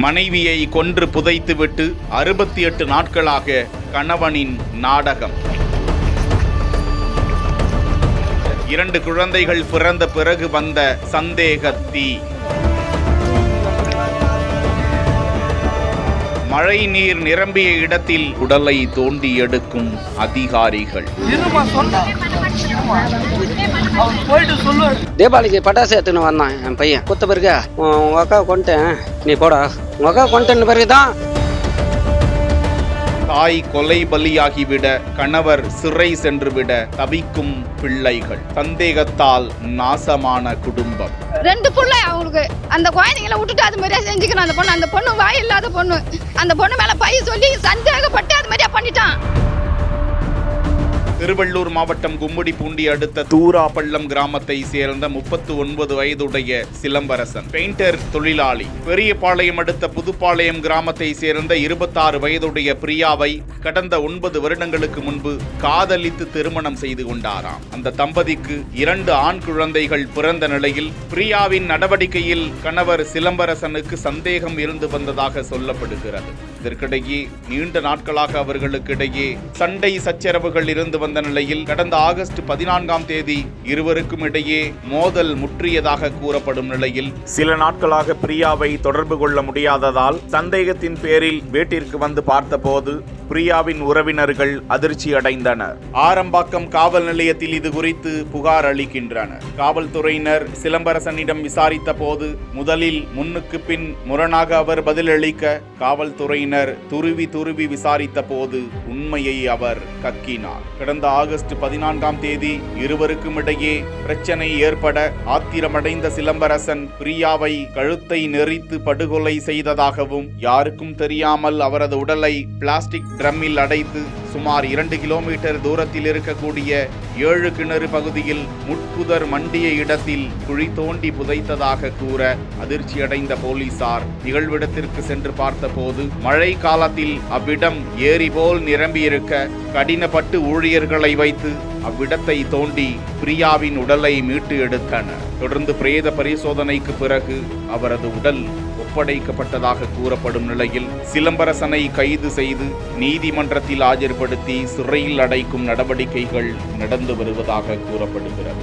மனைவியை கொன்று புதைத்துவிட்டு 68 நாட்களாக கணவனின் நாடகம். 2 குழந்தைகள் பிறந்த பிறகு வந்த சந்தேக தீ. மழை நீர் நிரம்பிய இடத்தில் உடலை தோண்டி எடுக்கும் அதிகாரிகள். தீபாவளிக்கு பட்டாசு எடுத்துன்னு வந்தான் என் பையன். குத்த பிறகு உங்க அக்கா கொண்டுட்டேன், நீ போடா, உங்க அக்கா கொண்டுட்டேன்னு பிறகுதான். தாய் கொலை பலியாகிவிட, கணவர் சிறை சென்றுவிட தவிக்கும் பிள்ளைகள். சந்தேகத்தால் நாசமான குடும்பம். 2 பிள்ளை அவங்களுக்கு. அந்த குழந்தைங்களை விட்டுட்டு அது மாதிரியா செஞ்சுக்கணும். அந்த பொண்ணு வாய் இல்லாத பொண்ணு. அந்த பொண்ணு மேல பை சொல்லி சந்தேகப்பட்டு அது மாதிரியா பண்ணிட்டான். திருவள்ளூர் மாவட்டம் கும்மிடிப்பூண்டி அடுத்த தூராப்பள்ளம் கிராமத்தை சேர்ந்த 39 வயதுடைய சிலம்பரசன் பெயிண்டர் தொழிலாளி. பெரியபாளையம் அடுத்த புதுப்பாளையம் கிராமத்தை சேர்ந்த 26 வயதுடைய பிரியாவை கடந்த 9 வருடங்களுக்கு முன்பு காதலித்து திருமணம் செய்து கொண்டாராம். அந்த தம்பதிக்கு 2 ஆண் குழந்தைகள் பிறந்த நிலையில் பிரியாவின் நடவடிக்கையில் கணவர் சிலம்பரசனுக்கு சந்தேகம் இருந்து வந்ததாக சொல்லப்படுகிறது. இதற்கிடையே நீண்ட நாட்களாக அவர்களுக்கு இடையே சண்டை சச்சரவுகள் இருந்து வந்த நிலையில் கடந்த ஆகஸ்ட் 14ஆம் தேதி இருவருக்கும் இடையே மோதல் முற்றியதாக கூறப்படும் நிலையில் சில நாட்களாக பிரியாவை தொடர்பு கொள்ள முடியாததால் சந்தேகத்தின் பேரில் வீட்டிற்கு வந்து பார்த்தபோது பிரியாவின் உறவினர்கள் அதிர்ச்சி அடைந்தனர். ஆரம்பாக்கம் காவல் நிலையத்தில் இது குறித்து புகார் அளிக்கின்றனர். காவல்துறையினர் சிலம்பரசனிடம் விசாரித்த போது முதலில் முன்னுக்கு பின் முரணாக அவர் பதிலளிக்க காவல்துறையினர் துருவி விசாரித்த போது உண்மையை அவர் கக்கினார். கடந்த ஆகஸ்ட் 14ஆம் தேதி இருவருக்கும் இடையே பிரச்சனை ஏற்பட ஆத்திரமடைந்த சிலம்பரசன் பிரியாவை கழுத்தை நெரித்து படுகொலை செய்ததாகவும் யாருக்கும் தெரியாமல் அவரது உடலை பிளாஸ்டிக் ட்ரம்மில் அடைத்து சுமார் 2 கிலோமீட்டர் தூரத்தில் இருக்கக்கூடிய 7 கிணறு பகுதியில் முட்புதர் மண்டிய இடத்தில் குழி தோண்டி புதைத்ததாக கூற அதிர்ச்சியடைந்த போலீசார் நிகழ்விடத்திற்கு சென்று பார்த்தபோது மழை காலத்தில் அவ்விடம் ஏரி போல் நிரம்பியிருக்க கடினப்பட்டு ஊழியர்களை வைத்து அவ்விடத்தை தோண்டி பிரியாவின் உடலை மீட்டு எடுத்தனர். தொடர்ந்து பிரேத பரிசோதனைக்கு பிறகு அவரது உடல் ஒப்படைக்கப்பட்டதாக கூறப்படும் நிலையில் சிலம்பரசனை கைது செய்து நீதிமன்றத்தில் ஆஜர்படுத்தி சிறையில் அடைக்கும் நடவடிக்கைகள் நடந்து வருவதாக கூறப்படுகிறது.